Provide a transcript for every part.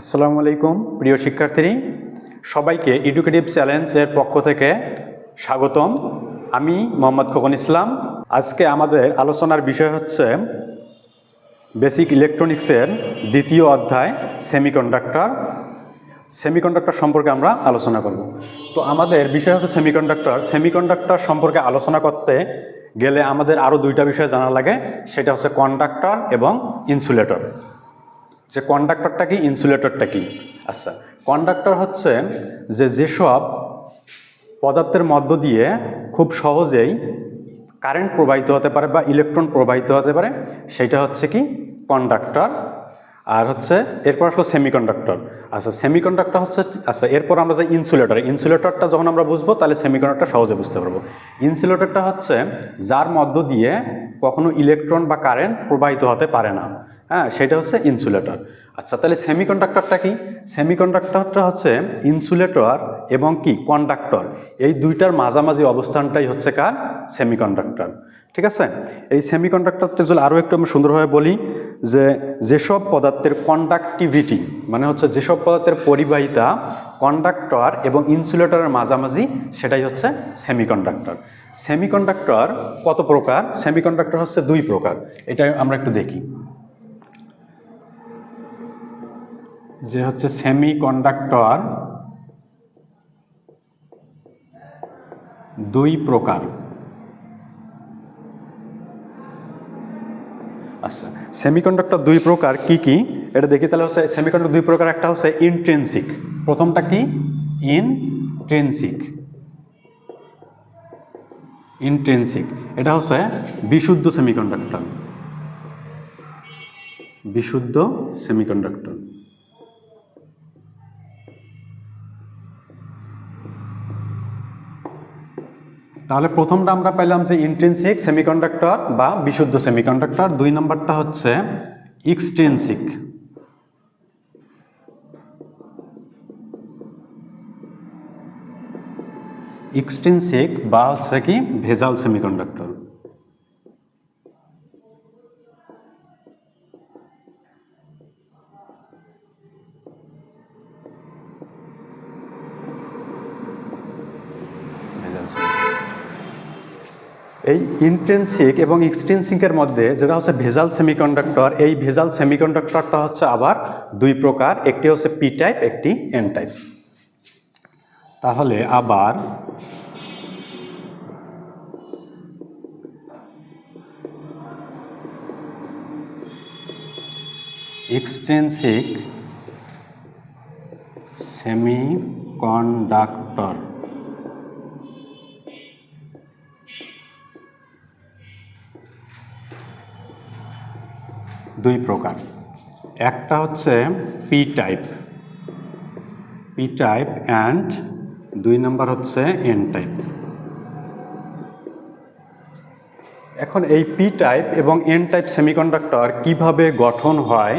আসসালামু আলাইকুম প্রিয় শিক্ষার্থী, সবাইকে এডুকেটিভ চ্যালেঞ্জের পক্ষ থেকে স্বাগতম। আমি মোহাম্মদ খোকন ইসলাম। আজকে আমাদের আলোচনার বিষয় হচ্ছে বেসিক ইলেকট্রনিক্সের দ্বিতীয় অধ্যায় সেমিকন্ডাক্টর। সেমিকন্ডাক্টর সম্পর্কে আমরা আলোচনা করব। তো আমাদের বিষয় হচ্ছে সেমিকন্ডাক্টর। সেমিকন্ডাক্টর সম্পর্কে আলোচনা করতে গেলে আমাদের আরও দুইটা বিষয় জানা লাগে, সেটা হচ্ছে কন্ডাক্টর এবং ইনসুলেটর। যে কন্ডাক্টরটা কি, ইনসুলেটরটা কি? আচ্ছা, কন্ডাক্টর হচ্ছে যেসব পদার্থের মধ্য দিয়ে খুব সহজেই কারেন্ট প্রবাহিত হতে পারে বা ইলেকট্রন প্রবাহিত হতে পারে, সেটা হচ্ছে কি কন্ডাক্টর। আর হচ্ছে এরপর আসলো সেমিকন্ডাক্টর। আচ্ছা, সেমিকন্ডাক্টর হচ্ছে, আচ্ছা এরপর আমরা যে ইনসুলেটরটা যখন আমরা বুঝবো তাহলে সেমিকন্ডাক্টর সহজে বুঝতে পারবো। ইনসুলেটরটা হচ্ছে যার মধ্য দিয়ে কখনো ইলেকট্রন বা কারেন্ট প্রবাহিত হতে পারে না, হ্যাঁ, সেটা হচ্ছে ইনসুলেটর। আচ্ছা, তাহলে সেমিকন্ডাক্টরটা কি? সেমিকন্ডাক্টরটা হচ্ছে ইনসুলেটর এবং কি কন্ডাক্টর, এই দুইটার মাঝামাঝি অবস্থানটাই হচ্ছে কার? সেমিকন্ডাক্টর। ঠিক আছে, এই সেমিকন্ডাক্টরটা যদি আরও একটু আমি সুন্দরভাবে বলি, যেসব পদার্থের কন্ডাক্টিভিটি মানে হচ্ছে যেসব পদার্থের পরিবাহিতা কন্ডাক্টর এবং ইনসুলেটরের মাঝামাঝি, সেটাই হচ্ছে সেমিকন্ডাক্টর। সেমিকন্ডাক্টর কত প্রকার? সেমিকন্ডাক্টর হচ্ছে দুই প্রকার, এটা আমরা একটু দেখি। যে হচ্ছে সেমিকন্ডাক্টর দুই প্রকার। আচ্ছা, সেমিকন্ডাক্টর দুই প্রকার কি কি এটা দেখি। তাহলে হচ্ছে সেমিকন্ডাক্টর দুই প্রকার, একটা হচ্ছে ইন্ট্রিনসিক। প্রথমটা কি? ইন্ট্রিনসিক এটা হচ্ছে বিশুদ্ধ সেমিকন্ডাক্টর। বিশুদ্ধ সেমিকন্ডাক্টর। তাহলে প্রথমটা আমরা পেলাম যে ইন্ট্রিনসিক সেমিকন্ডাক্টর বা বিশুদ্ধ সেমিকন্ডাক্টর। দুই নম্বরটা হচ্ছে এক্সট্রিনসিক। এক্সট্রিনসিক বা হচ্ছে কি ভেজাল সেমিকন্ডাক্টর। এই ইন্ট্রিনসিক এবং এক্সট্রিনসিকের মধ্যে যেটা হচ্ছে ভেজাল সেমিকন্ডাক্টর, এই ভেজাল সেমিকন্ডাক্টরটা হচ্ছে আবার দুই প্রকার, একটি হচ্ছে পি টাইপ, একটি এন টাইপ। তাহলে আবার এক্সট্রিনসিক সেমিকন্ডাক্টর দুই প্রকার, একটা হচ্ছে পি টাইপ অ্যান্ড দুই নম্বর হচ্ছে এন টাইপ। এখন এই পি টাইপ এবং এন টাইপ সেমিকন্ডাক্টর কিভাবে গঠন হয়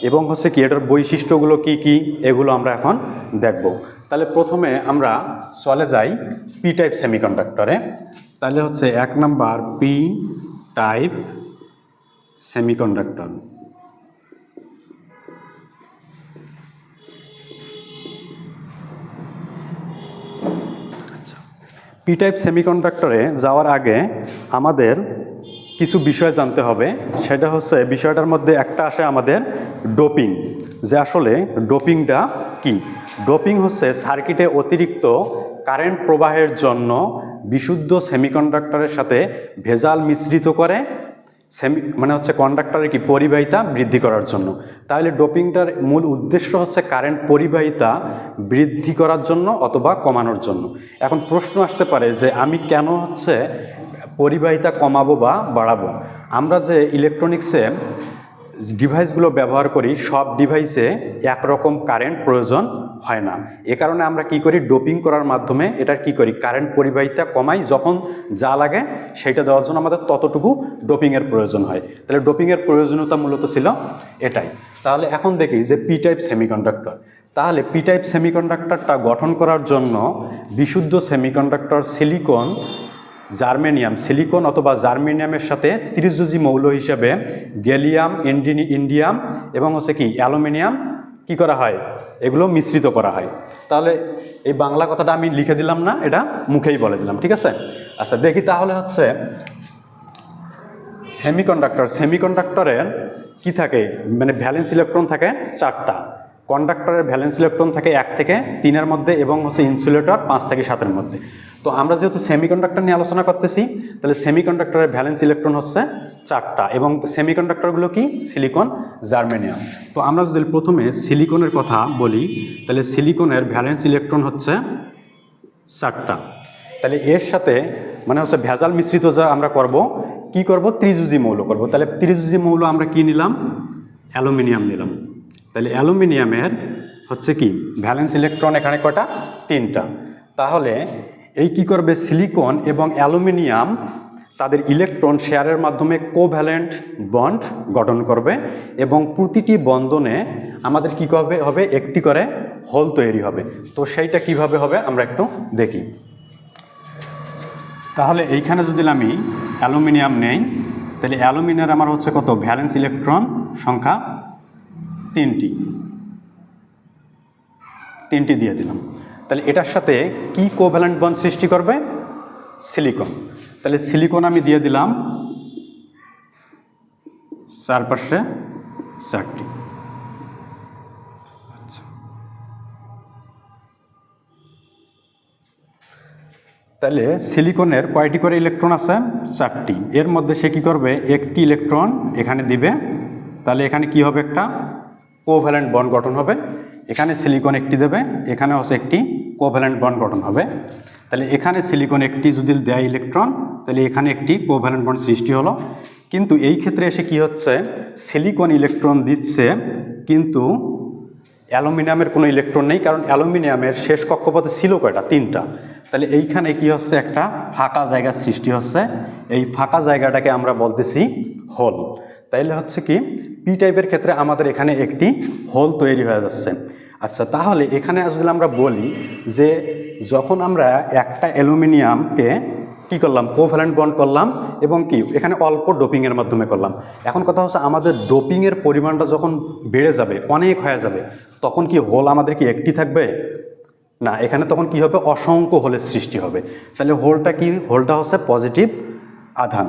এবং হচ্ছে কি এটার বৈশিষ্ট্যগুলো কি কি, এগুলো আমরা এখন দেখব। তাহলে প্রথমে আমরা চলে যাই পি টাইপ সেমিকন্ডাক্টরে। তাহলে হচ্ছে এক number P type semiconductor. P type সেমিকন্ডাক্টরে যাওয়ার আগে আমাদের কিছু বিষয় জানতে হবে। সেটা হচ্ছে বিষয়টার মধ্যে একটা আসে আমাদের ডোপিং, যে আসলে ডোপিংটা কি। ডোপিং হচ্ছে সার্কিটে অতিরিক্ত কারেন্ট প্রবাহের জন্য বিশুদ্ধ সেমিকন্ডাক্টরের সাথে ভেজাল মিশ্রিত করে মানে হচ্ছে কন্ডাক্টরের কি পরিবাহিতা বৃদ্ধি করার জন্য। তাহলে ডোপিংটার মূল উদ্দেশ্য হচ্ছে কারেন্ট পরিবাহিতা বৃদ্ধি করার জন্য অথবা কমানোর জন্য। এখন প্রশ্ন আসতে পারে যে আমি কেন হচ্ছে পরিবাহিতা কমাবো বা বাড়াবো? আমরা যে ইলেকট্রনিক্সে ডিভাইসগুলো ব্যবহার করি, সব ডিভাইসে একরকম কারেন্ট প্রয়োজন হয় না। এ কারণে আমরা কি করি, ডোপিং করার মাধ্যমে এটার কি করি, কারেন্ট পরিবাহিতা কমাই। যখন যা লাগে সেটা দেওয়ার জন্য আমাদের ততটুকু ডোপিংয়ের প্রয়োজন হয়। তাহলে ডোপিংয়ের প্রয়োজনীয়তা মূলত ছিল এটাই। তাহলে এখন দেখি যে পি টাইপ সেমিকন্ডাক্টর। তাহলে পি টাইপ সেমিকন্ডাক্টরটা গঠন করার জন্য বিশুদ্ধ সেমিকন্ডাক্টর সিলিকন অথবা জার্মেনিয়ামের সাথে ত্রিযোজী মৌল হিসেবে গ্যালিয়াম, ইন্ডিয়াম এবং হচ্ছে কি অ্যালুমিনিয়াম কি করা হয়, এগুলো মিশ্রিত করা হয়। তাহলে এই বাংলা কথাটা আমি লিখে দিলাম না, এটা মুখেই বলে দিলাম, ঠিক আছে। আচ্ছা দেখি তাহলে হচ্ছে সেমিকন্ডাক্টরের কি থাকে, মানে ভ্যালেন্স ইলেকট্রন থাকে 4টা, কন্ডাক্টরের ভ্যালেন্স ইলেকট্রন থাকে 1 থেকে 3-এর মধ্যে এবং হচ্ছে ইনসুলেটর 5 থেকে 7-এর মধ্যে। তো আমরা যেহেতু সেমিকন্ডাক্টর নিয়ে আলোচনা করতেছি, তাহলে সেমিকন্ডাক্টরের ভ্যালেন্স ইলেকট্রন হচ্ছে 4টা এবং সেমিকন্ডাক্টরগুলো কি সিলিকন, জার্মেনিয়াম। তো আমরা যদি প্রথমে সিলিকনের কথা বলি, তাহলে সিলিকনের ভ্যালেন্স ইলেকট্রন হচ্ছে 4টা। তাহলে এর সাথে মানে হচ্ছে ভেজাল মিশ্রিত যা আমরা করব, কি করব, ত্রিযুজি মৌল করব। তাহলে ত্রিযুজি মৌল আমরা কি নিলাম, অ্যালুমিনিয়াম নিলাম। তাহলে অ্যালুমিনিয়ামের হচ্ছে কি ভ্যালেন্স ইলেকট্রন এখানে কয়টা, 3টা। তাহলে এই কি করবে, সিলিকন এবং অ্যালুমিনিয়াম তাদের ইলেকট্রন শেয়ারের মাধ্যমে কোভ্যালেন্ট বন্ড গঠন করবে এবং প্রতিটি বন্ধনে আমাদের কি হবে একটি করে হোল তৈরি হবে। তো সেইটা কিভাবে হবে আমরা একটু দেখি। তাহলে এইখানে যদি আমি অ্যালুমিনিয়াম নেই, তাহলে অ্যালুমিনিয়াম আমার হচ্ছে কত, ভ্যালেন্স ইলেকট্রন সংখ্যা 3টি দিয়ে দিলাম। তাহলে এটার সাথে কি কোভ্যালেন্ট বন্ড সৃষ্টি করবে, সিলিকন। তাহলে সিলিকন আমি দিয়ে দিলাম চারপাশে 4টি। আচ্ছা, তাহলে সিলিকনের কয়টি করে ইলেকট্রন আছে, 4টি। এর মধ্যে সে কি করবে, একটি ইলেকট্রন এখানে দিবে। তাহলে এখানে কি হবে, একটা কোভ্যালেন্ট বন্ড গঠন হবে। এখানে সিলিকন একটি দেবে, এখানে হচ্ছে একটি কোভ্যালেন্ট বন্ড গঠন হবে। তাহলে এখানে সিলিকন একটি যদি দেয় ইলেকট্রন, তাহলে এখানে একটি কোভ্যালেন্ট বন্ড সৃষ্টি হলো। কিন্তু এই ক্ষেত্রে এসে কি হচ্ছে, সিলিকন ইলেকট্রন দিচ্ছে কিন্তু অ্যালুমিনিয়ামের কোনো ইলেকট্রন নেই, কারণ অ্যালুমিনিয়ামের শেষ কক্ষপথে ছিল কয়টা, 3টা। তাহলে এইখানে কি হচ্ছে, একটা ফাঁকা জায়গার সৃষ্টি হচ্ছে। এই ফাঁকা জায়গাটাকে আমরা বলতেছি হোল। তাইলে হচ্ছে কি পি টাইপের ক্ষেত্রে আমাদের এখানে একটি হোল তৈরি হয়ে যাচ্ছে। আচ্ছা, তাহলে এখানে আসলে আমরা বলি যে যখন আমরা একটা অ্যালুমিনিয়ামকে কি করলাম, কোভ্যালেন্ট বন্ড করলাম এবং কি এখানে অল্প ডোপিংয়ের মাধ্যমে করলাম। এখন কথা হচ্ছে আমাদের ডোপিংয়ের পরিমাণটা যখন বেড়ে যাবে, অনেক হয়ে যাবে, তখন কি হোল আমাদের কি একটি থাকবে না, এখানে তখন কি হবে, অসংখ্য হোলের সৃষ্টি হবে। তাহলে হোলটা কি, হোলটা হচ্ছে পজিটিভ আধান,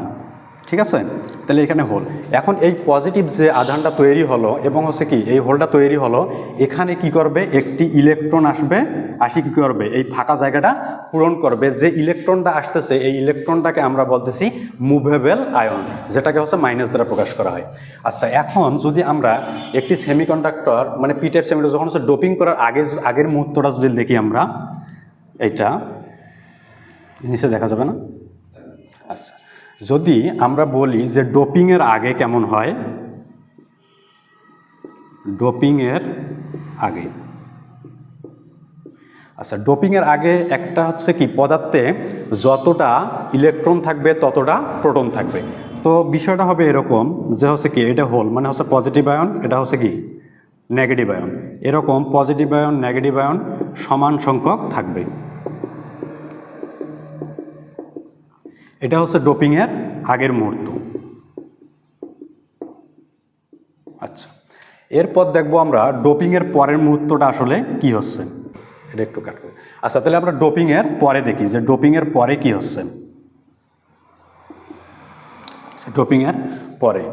ঠিক আছে। তাহলে এখানে হোল, এখন এই পজিটিভ যে আধানটা তৈরি হলো এবং হচ্ছে কি এই হোলটা তৈরি হলো, এখানে কি করবে, একটি ইলেকট্রন আসবে, আসি কি করবে, এই ফাঁকা জায়গাটা পূরণ করবে। যে ইলেকট্রনটা আসতেছে এই ইলেকট্রনটাকে আমরা বলতেছি মুভেবল আয়ন, যেটাকে হচ্ছে মাইনাস দ্বারা প্রকাশ করা হয়। আচ্ছা, এখন যদি আমরা একটি সেমিকন্ডাক্টর মানে পি টাইপ সেমিকন্ডাক্টর যখন হচ্ছে ডোপিং করার আগের মুহূর্তটা যদি দেখি আমরা, এইটা নিচে দেখা যাবে না। আচ্ছা, যদি আমরা বলি যে ডোপিংয়ের আগে কেমন হয়, ডোপিংয়ের আগে, আচ্ছা ডোপিংয়ের আগে একটা হচ্ছে কি পদার্থে যতটা ইলেকট্রন থাকবে ততটা প্রোটন থাকবে। তো বিষয়টা হবে এরকম যে হচ্ছে কি এটা হোল মানে হচ্ছে পজিটিভ আয়ন, এটা হচ্ছে কি নেগেটিভ আয়ন, এরকম পজিটিভ আয়ন নেগেটিভ আয়ন সমান সংখ্যক থাকবে। এটা হচ্ছে ডোপিংয়ের আগের মুহূর্ত। আচ্ছা, এরপর দেখবো আমরা ডোপিংয়ের পরের মুহূর্তটা আসলে কি হচ্ছে, এটা একটু কাট করে। আচ্ছা, তাহলে আমরা ডোপিংয়ের পরে দেখি যে ডোপিংয়ের পরে কি হচ্ছে। ডোপিংয়ের পরে,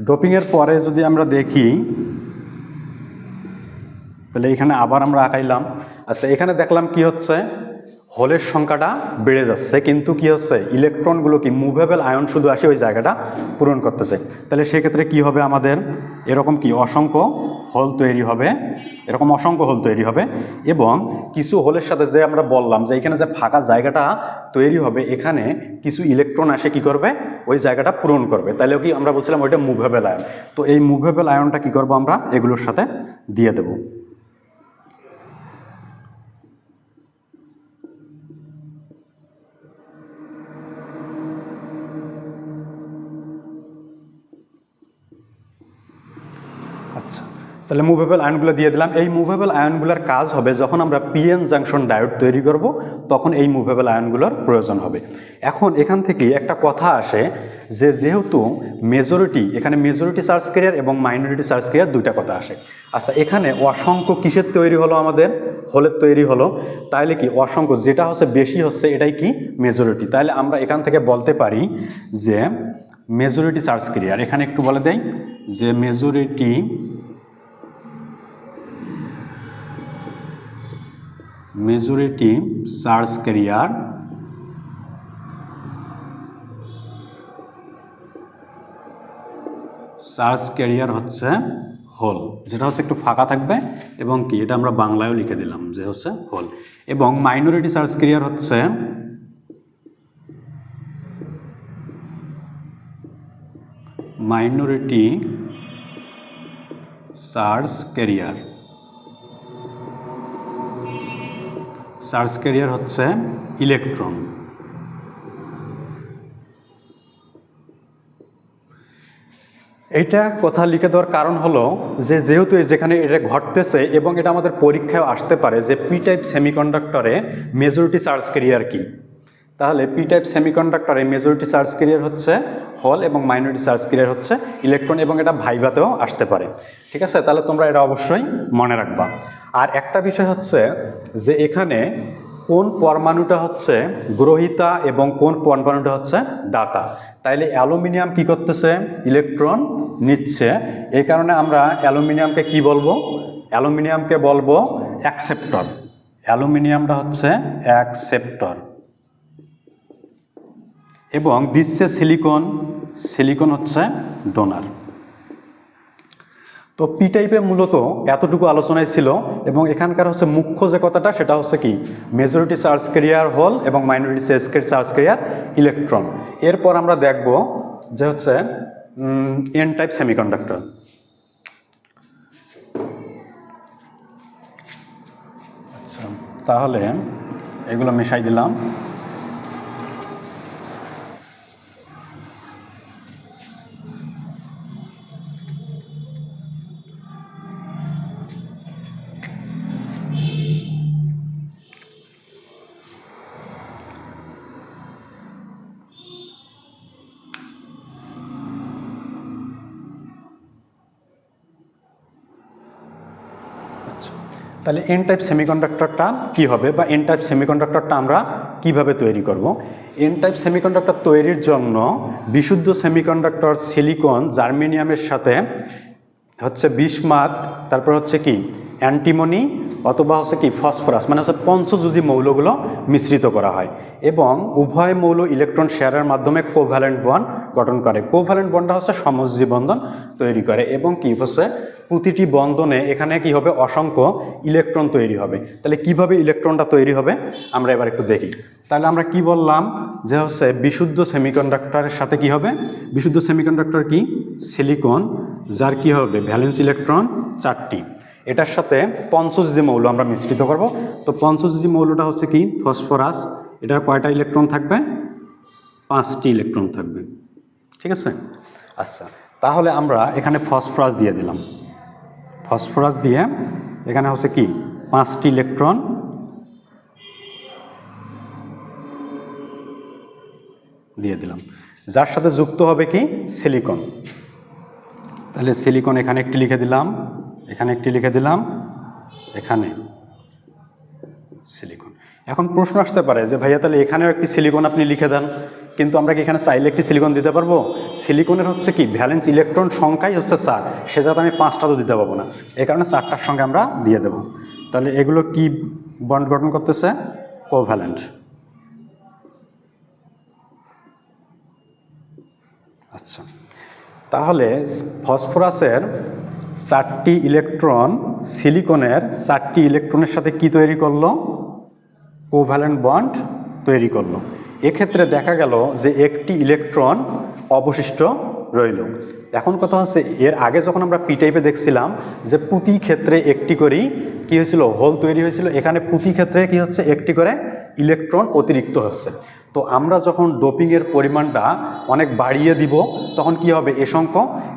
ডোপিংয়ের পরে যদি আমরা দেখি, তাহলে এখানে আবার আমরা আঁকাইলাম। আচ্ছা, এখানে দেখলাম কি হচ্ছে, হোলের সংখ্যাটা বেড়ে যাচ্ছে, কিন্তু কি হচ্ছে ইলেকট্রনগুলো কি মুভেবল আয়ন শুধু আসে ওই জায়গাটা পূরণ করতেছে। তাহলে সেক্ষেত্রে কি হবে, আমাদের এরকম কি অসংখ্য হোল তৈরি হবে, এরকম অসংখ্য হোল তৈরি হবে এবং কিছু হোলের সাথে যে আমরা বললাম যে এখানে যে ফাঁকা জায়গাটা তৈরি হবে, এখানে কিছু ইলেকট্রন আসে কি করবে, ওই জায়গাটা পূরণ করবে। তাহলে কি আমরা বলছিলাম ওইটা মুভেবল আয়ন। তো এই মুভেবল আয়নটা কি করব, আমরা এগুলোর সাথে দিয়ে দেব। আচ্ছা, তাহলে মুভেবল আয়নগুলো দিয়ে দিলাম। এই মুভেবল আয়নগুলোর কাজ হবে যখন আমরা পিএন জাংশন ডায়োড তৈরি করব তখন এই মুভেবল আয়নগুলোর প্রয়োজন হবে। এখন এখান থেকে একটা কথা আসে যে যেহেতু মেজরিটি, এখানে মেজরিটি চার্জ ক্যারিয়ার এবং মাইনরিটি চার্জ ক্যারিয়ার দুইটা কথা আসে। আচ্ছা, এখানে অসংখ্য কিসের তৈরি হলো, আমাদের হোলের তৈরি হলো, তাহলে কি অসংখ্য যেটা হচ্ছে বেশি হচ্ছে এটাই কি মেজরিটি। তাহলে আমরা এখান থেকে বলতে পারি যে মেজরিটি চার্জ ক্যারিয়ার, এখানে একটু বলে দেই যে মেজরিটি চার্জ ক্যারিয়ার হচ্ছে হোল, যেটা হচ্ছে একটু ফাঁকা থাকবে এবং কি এটা আমরা বাংলায়ও লিখে দিলাম যে হচ্ছে হোল। এবং মাইনরিটি চার্জ ক্যারিয়ার হচ্ছে হচ্ছে ইলেকট্রন। এইটা কথা লিখে দেওয়ার কারণ হলো যে যেহেতু যেখানে এটা ঘটতেছে এবং এটা আমাদের পরীক্ষায় আসতে পারে যে পি টাইপ সেমিকন্ডাক্টরে মেজরিটি চার্জ ক্যারিয়ার কি। তাহলে পি টাইপ সেমিকন্ডাক্টরে মেজরিটি চার্জ ক্যারিয়ার হচ্ছে হোল এবং মাইনরিটি চার্জ ক্যারিয়ার হচ্ছে ইলেকট্রন, এবং এটা ভাইভাতেও আসতে পারে। ঠিক আছে, তাহলে তোমরা এটা অবশ্যই মনে রাখবা। আর একটা বিষয় হচ্ছে যে এখানে কোন পরমাণুটা হচ্ছে গ্রহীতা এবং কোন পরমাণুটা হচ্ছে দাতা। তাইলে অ্যালুমিনিয়াম কি করতেছে, ইলেকট্রন নিচ্ছে, এই কারণে আমরা অ্যালুমিনিয়ামকে কি বলবো, অ্যালুমিনিয়ামকে বলবো অ্যাকসেপ্টর। অ্যালুমিনিয়ামটা হচ্ছে অ্যাকসেপ্টর। এবং দিচ্ছে সিলিকন হচ্ছে ডোনার। তো পি টাইপে মূলত এতটুকু আলোচনায় ছিল, এবং এখানকার হচ্ছে মুখ্য যে কথাটা সেটা হচ্ছে কি মেজরিটি চার্জ ক্যারিয়ার হোল এবং মাইনরিটি চার্জ ক্যারিয়ার ইলেকট্রন। এরপর আমরা দেখব যে হচ্ছে এন টাইপ সেমিকন্ডাক্টর। আচ্ছা, তাহলে এগুলো মেশাই দিলাম। তাহলে এন টাইপ সেমিকন্ডাক্টরটা কি হবে, বা এন টাইপ সেমিকন্ডাক্টরটা আমরা কিভাবে তৈরি করব। এন টাইপ সেমিকন্ডাক্টর তৈরির জন্য বিশুদ্ধ সেমিকন্ডাক্টর সিলিকন জার্মেনিয়ামের সাথে হচ্ছে বিসমাথ, তারপর হচ্ছে কি অ্যান্টিমনি অথবা হচ্ছে কি ফসফরাস, মানে হচ্ছে পঞ্চযোজী মৌলগুলো মিশ্রিত করা হয়, এবং উভয় মৌল ইলেকট্রন শেয়ারের মাধ্যমে কোভ্যালেন্ট বন্ড গঠন করে। কোভ্যালেন্ট বন্ডটা হচ্ছে সমযোজী বন্ধন তৈরি করে, এবং কি হচ্ছে প্রতিটি বন্ধনে এখানে কি হবে অসংখ্য ইলেকট্রন তৈরি হবে। তাহলে কিভাবে ইলেকট্রনটা তৈরি হবে আমরা এবার একটু দেখি। তাহলে আমরা কি বললাম যে হচ্ছে বিশুদ্ধ সেমিকন্ডাক্টরের সাথে কি হবে, বিশুদ্ধ সেমিকন্ডাক্টর কি সিলিকন, যার কি হবে ভ্যালেন্স ইলেকট্রন 4টি, এটার সাথে পঞ্চযোজী মৌল আমরা মিশ্রিত করব। তো পঞ্চযোজী মৌলটা হচ্ছে কি ফসফরাস, এটার কয়টা ইলেকট্রন থাকবে, 5টি ইলেকট্রন থাকবে। ঠিক আছে, আচ্ছা তাহলে আমরা এখানে ফসফরাস দিয়ে দিলাম। ফসফরাস দিয়ে এখানে হচ্ছে কি 5টি ইলেকট্রন দিয়ে দিলাম, যার সাথে যুক্ত হবে কি সিলিকন। তাহলে সিলিকন এখানে একটি লিখে দিলাম, এখানে একটি লিখে দিলাম, এখানে সিলিকন। এখন প্রশ্ন আসতে পারে যে ভাইয়া তাহলে এখানেও একটি সিলিকন আপনি লিখে দেন, কিন্তু আমরা কি এখানে চাইলে একটি সিলিকন দিতে পারবো? সিলিকনের হচ্ছে কি ভ্যালেন্স ইলেকট্রন সংখ্যাই হচ্ছে 4, সে যাতে আমি 5টা তো দিতে পারবো না, এই কারণে 4টার সঙ্গে আমরা দিয়ে দেব। তাহলে এগুলো কি বন্ড গঠন করতেছে, কোভ্যালেন্ট। আচ্ছা, তাহলে ফসফরাসের 4টি ইলেকট্রন সিলিকনের 4টি ইলেকট্রনের সাথে কি তৈরি করলো, কোভ্যালেন্ট বন্ড তৈরি করলো। এক্ষেত্রে দেখা গেল যে একটি ইলেকট্রন অবশিষ্ট রইল। এখন কথা হচ্ছে এর আগে যখন আমরা পি টাইপে দেখছিলাম যে প্রতি ক্ষেত্রে একটি করেই কি হয়েছিল হোল তৈরি হয়েছিল, এখানে প্রতি ক্ষেত্রে কি হচ্ছে একটি করে ইলেকট্রন অতিরিক্ত হচ্ছে। তো আমরা যখন ডোপিংয়ের পরিমাণটা অনেক বাড়িয়ে দিব তখন কি হবে,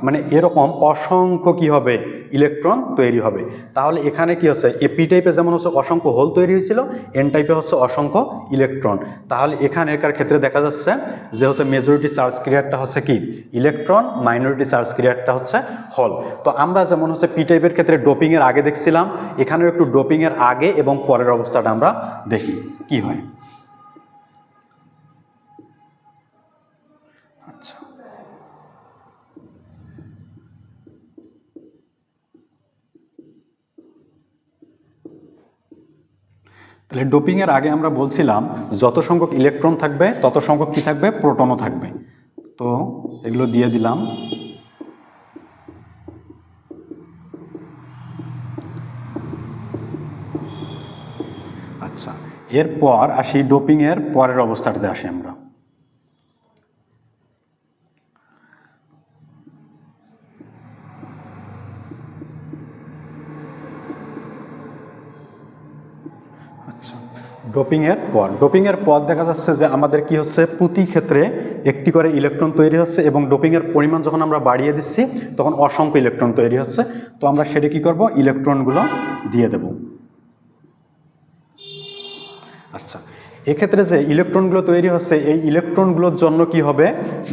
মানে এরকম অসংখ্য কি হবে, ইলেকট্রন তৈরি হবে। তাহলে এখানে কি হচ্ছে, পি টাইপে যেমন হচ্ছে অসংখ্য হোল তৈরি হয়েছিল, এন টাইপে হচ্ছে অসংখ্য ইলেকট্রন। তাহলে এখানকার ক্ষেত্রে দেখা যাচ্ছে যে হচ্ছে মেজরিটি চার্জ ক্যারিয়ারটা হচ্ছে কি ইলেকট্রন, মাইনরিটি চার্জ ক্যারিয়ারটা হচ্ছে হোল। তো আমরা যেমন হচ্ছে পি টাইপের ক্ষেত্রে ডোপিংয়ের আগে দেখছিলাম, এখানেও একটু ডোপিংয়ের আগে এবং পরের অবস্থাটা আমরা দেখি কি হয়। আচ্ছা, তাহলে ডোপিংয়ের আগে আমরা বলছিলাম যত সংখ্যক ইলেকট্রন থাকবে তত সংখ্যক কি থাকবে, প্রোটনও থাকবে। তো এগুলো দিয়ে দিলাম। আচ্ছা, এরপর আসি ডোপিংয়ের পরের অবস্থাটাতে আসি আমরা। আচ্ছা, ডোপিংয়ের পর দেখা যাচ্ছে যে আমাদের কি হচ্ছে, প্রতি ক্ষেত্রে একটি করে ইলেকট্রন তৈরি হচ্ছে এবং ডোপিংয়ের পরিমাণ যখন আমরা বাড়িয়ে দিচ্ছি তখন অসংখ্য ইলেকট্রন তৈরি হচ্ছে। তো আমরা সেটা কি করব, ইলেকট্রনগুলো দিয়ে দেব। আচ্ছা, এক্ষেত্রে যে ইলেকট্রনগুলো তৈরি হচ্ছে এই ইলেকট্রনগুলোর জন্য কি হবে,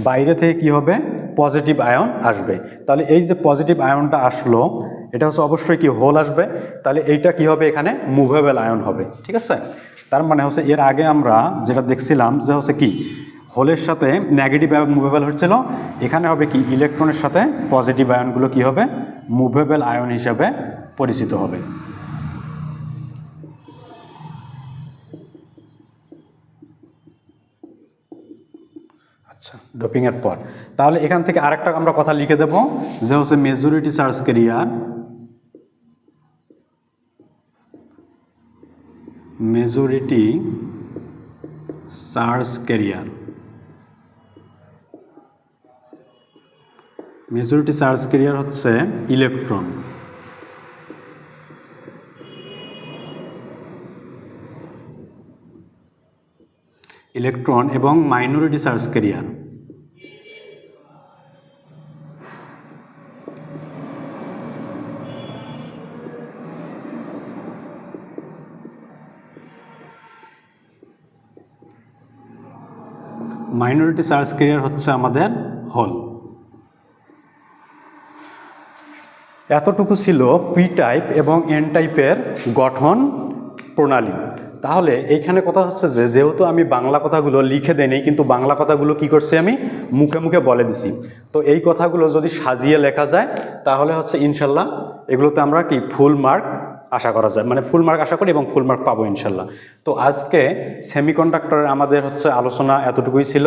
বাইরে থেকে কি হবে, পজিটিভ আয়ন আসবে। তাহলে এই যে পজিটিভ আয়নটা আসলো এটা হচ্ছে অবশ্যই কি হোল আসবে, তাহলে এইটা কি হবে, এখানে মুভেবল আয়ন হবে। ঠিক আছে, তার মানে হচ্ছে এর আগে আমরা যেটা দেখছিলাম যে হচ্ছে কি হোলের সাথে নেগেটিভ আয়ন মুভেবল হচ্ছিল, এখানে হবে কি ইলেকট্রনের সাথে পজিটিভ আয়নগুলো কি হবে, মুভেবল আয়ন হিসাবে পরিচিত হবে। আচ্ছা, ডোপিংয়ের পর তাহলে এখান থেকে আরেকটা আমরা কথা লিখে দেব যে হচ্ছে majority charge career, majority charge career, majority charge carrier হচ্ছে ইলেকট্রন। ইলেকট্রন এবং minority charge career. Minority charge carrier হচ্ছে আমাদের হোল। এতটুকু ছিল পি টাইপ এবং এন টাইপের গঠন প্রণালী। তাহলে এইখানে কথা হচ্ছে যে যেহেতু আমি বাংলা কথাগুলো লিখে দেইনি, কিন্তু বাংলা কথাগুলো কি করছি আমি মুখে মুখে বলে দিছি। তো এই কথাগুলো যদি সাজিয়ে লেখা যায় তাহলে হচ্ছে ইনশাল্লাহ এগুলোতে আমরা কি ফুল মার্ক আশা করা যায়, মানে ফুল মার্ক আশা করি এবং ফুল মার্ক পাবো ইনশাল্লাহ। তো আজকে সেমিকন্ডাক্টরের আমাদের হচ্ছে আলোচনা এতটুকুই ছিল।